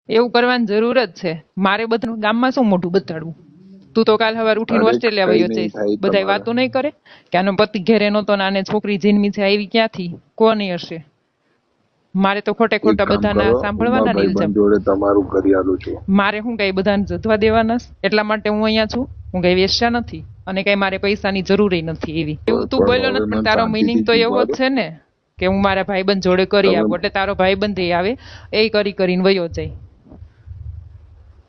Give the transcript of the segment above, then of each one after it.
એવું કરવાની જરૂર જ છે. મારે બધું ગામમાં શું મોઢું બતાડવું? તું તો કાલ સવાર ઉઠીને ઓસ્ટ્રેલિયા વયો જઈશ, બધાય વાતો નહીં કરે કે આનો પતિ ઘેરે નહોતો ને આને છોકરી જન્મી છે, આવી ક્યાંથી, કોની હશે? મારે તો ખોટે ખોટા બધાના સાંભળવાના ને ઇલ્ઝામ. જોડે તમારું કરિયાલું છે. મારે હું કઈ બધાને જતવા દેવાના? એટલા માટે હું અહીંયા છું. હું કઈ વેશ્યા નથી અને કઈ મારે પૈસાની જરૂર નથી એવી. એવું તું બોલ્યો નથી, પણ તારો મિનિંગ તો એવો જ છે ને કે હું મારા ભાઈબંધ જોડે કરી આપું, એટલે તારો ભાઈબંધ આવે એ કરીને વયો જાય.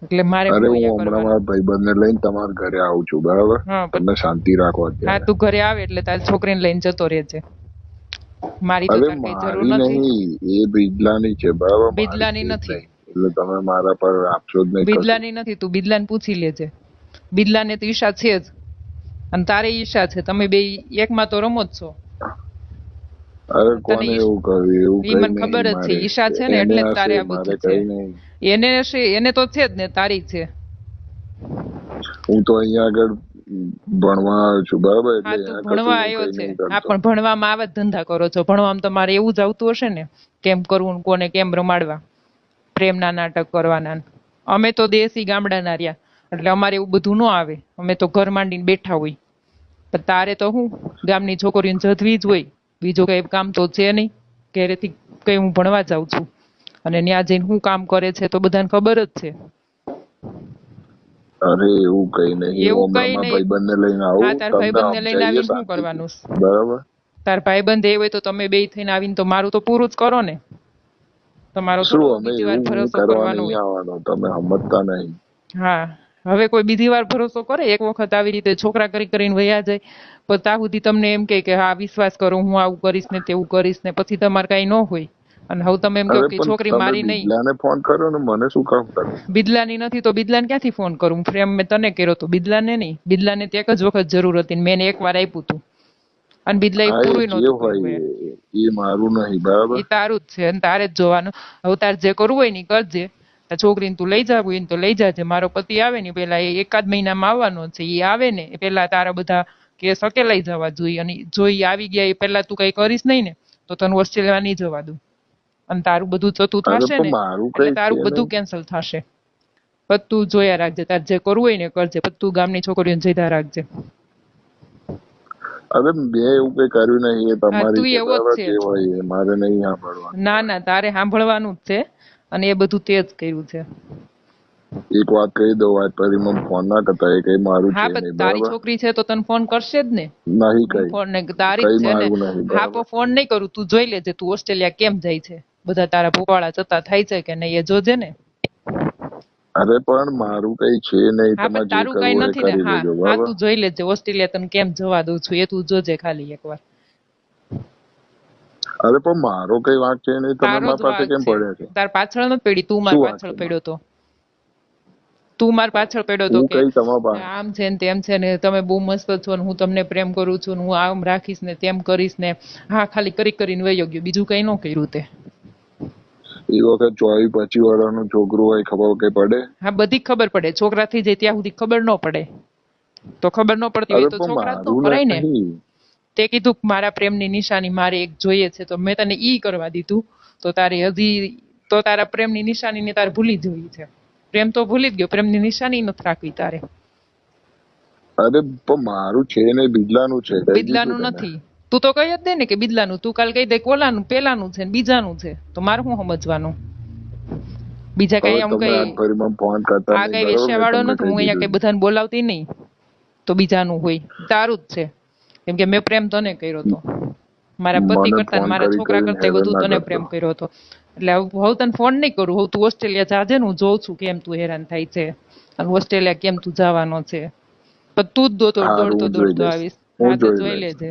એટલે મારે મારા ભાઈબંધને લઈને તમારા ઘરે આવું છું, બરાબર? તમે શાંતિ રાખો. હા, તું ઘરે આવે એટલે તારી છોકરીને લઈને જતો રહેજે. મારી તો કઈ જરૂર નથી. એ બિદલાની છે, બરાબર? બિદલાની નથી એટલે તમે મારા પર આપશો જ નહીં. બિદલાની નથી, તું બિદલાને પૂછી લેજે. બિદલાને તો ઈચ્છા છે જ અને તારે ઈચ્છા છે, તમે બે એકમાં તો રમો જ છો. અરે કોને એવું કર્યું? એવું ઈ મને ખબર જ છે, ઈચ્છા છે ને એટલે જ તારે આ બધું છે. એને તો છે જ ને, તારી છે. હું તો અહીંયા આગળ ભણવા આવ્યો છું, બરાબર? એટલે ભણવા આવ્યો છે. હા, પણ ભણવામાં આવા જ ધંધા કરો છો. ભણવામાં તમારે એવું જ આવતું હશે ને, કેમ કરવું, કોને કેમ રમાડવા, પ્રેમના નાટક કરવાના. અમે તો દેશી ગામડાના રહ્યા, એટલે અમારે એવું બધું ન આવે. અમે તો ઘર માંડીને બેઠા હોય. પણ તારે તો હું ગામની છોકરીઓને જધવી જ હોય, બીજું કઈ કામ તો છે નહીં. ઘરેથી કઈ હું ભણવા જાઉં છું અને ત્યાં જઈને હું કામ કરે છે તો બધાને ખબર જ છે. અરે એવું કઈ નહીં. એવું કઈ નહીં. ભાઈબંધને લઈને આવું. હા, તાર ભાઈબંધને લઈને આવીને શું કરવાનું? બરાબર. તાર ભાઈબંધ એ હોય તો તમે બે થઈને આવીને તો મારું તો પૂરું જ કરો ને. તમારો બીજી વાર ભરોસો કરવાનો તમે સમજતા નહીં. હા, હવે કોઈ બીજી વાર ભરોસો કરે? એક વખત આવી રીતે છોકરા કરીને વયા જાય, પણ ત્યાં સુધી તમને એમ કે હા વિશ્વાસ કરો, હું આવું કરીશ ને તેવું કરીશ ને, પછી તમારે કઈ ન હોય. અને હવે તમે એમ કહો કે છોકરી મારી નહીં. બિદલાને ફોન કર્યો ને, મને શું કામ કર્યું? બિદલાની નથી તો બિદલાને ક્યાંથી ફોન કરું? પ્રેમ મેં તને કર્યો તો, બિદલાને નહીં. બિદલાને એક જ વખત જરૂર હતી, મેં એક વાર આપ્યું હતું અને બિદલા પૂરું નહોતું. એ મારું નહીં, બરાબર? એ તારું જ છે અને તારે જ જોવાનું. હવે તારે જે કરવું હોય ને કરજે. છોકરીને તું લઈ જાવ હોય તો લઈ જાજે. મારો પતિ આવે ને પેલા એકાદ મહિનામાં આવવાનો છે, એ આવે ને પેલા તારા બધા કેસ લઈ જવા જોઈએ. અને જો એ આવી ગયા એ પેલા તું કઈ કરીશ નહીં ને તો તને ઓસ્ટ્રેલિયા નહીં જવા દઉં. અને તારું બધું જતું થશે ને એટલે તારું બધું કેન્સલ થશે. પણ તું જોયા રાખજે, તારે જે કરવું હોય ને કરજે, પણ તું ગામની છોકરીઓને જઈધા રાખજે. અરે મેં એવું કઈ કર્યું નહીં. એ તમારી તું એવો જ છે, મારે નહીં સાંભળવાનું. ના ના, તારે સાંભળવાનું જ છે અને એ બધું તે જ કર્યું છે. એક વાત કહી દઉં, આજ પછી મને ફોન ના કરતા. એ કઈ મારું છે નહીં. તારી છોકરી છે તો તને ફોન કરશે જ ને. નહીં કઈ ફોન ને તારી છે ને. હા, પણ ફોન નહીં કરું. તું જોઈ લેજે તું ઓસ્ટ્રેલિયા કેમ જાય છે. બધા તારા ભોપાળા જતા થાય છે કે નહીં એ જોજે ને. અરે પણ મારું કઈ છે નહીં. હા, તારું કઈ નથી ને. હા, તું જોઈ લેજે ઓસ્ટ્રેલિયા તને કેમ જવા દઉં છું એ તું જોજે ખાલી એકવાર. અરે પણ મારો કઈ વાત છે નહીં. તમે મારા પાસે કેમ પડ્યા છે? તાર પાછળ નથી પડી, તું માર પાછળ પડ્યો તો. તું માર પાછળ પડ્યો તો કે આમ છે ને તેમ છે ને, તમે બહુ મસ્ત છો ને હું તમને પ્રેમ કરું છું ને હું આમ રાખીશ ને તેમ કરીશ ને. હા, ખાલી કરીને વયો ગયો, બીજું કઈ ન કર્યું તે. એ વખત 24-25 વર્ષનું છોકરું હોય, ખબર કઈ પડે? હા, બધી ખબર પડે. છોકરા થઈ જાય ત્યાં સુધી ખબર ન પડે. તો ખબર ન પડતી હોય તો છોકરા જ ન કરાય ને. તે કીધું મારા પ્રેમની નિશાની મારે એક જોઈએ છે તો મેં તને ઈ કરવા દીધું. તો તારે હજી તો તારા પ્રેમની નિશાની ને તારે ભૂલી જવી છે. પ્રેમ તો ભૂલી જ ગયો, પ્રેમની નિશાની નથી રાખવી તારે. અરે પણ મારું છે ને, બિદલાનું છે. બિદલાનું નથી. તું તો કહી જ દે ને કે બિદલાનું. તું કાલ કહી દે કોલાનું, પેલાનું છે ને બીજાનું છે, તો મારે શું સમજવાનું? બીજા કઈ આમ કઈ આ કઈ વેશ્યાવાળો નથી. હું અહીંયા કઈ બધાને બોલાવતી નહીં તો બીજાનું હોય. તારું જ છે. કેમ કે મેં પ્રેમ તને કર્યો હતો, મારા પતિ કરતા મારા છોકરા કરતા બધું તને પ્રેમ કર્યો હતો. એટલે હવે તને ફોન નહીં કરું. હવે તું ઓસ્ટ્રેલિયા જાજે ને, હું જોઉં છું કેમ તું હેરાન થાય છે અને ઓસ્ટ્રેલિયા કેમ તું જવાનો છે. પણ તું જ દોડતો આવીશ. જોઈ લેજે.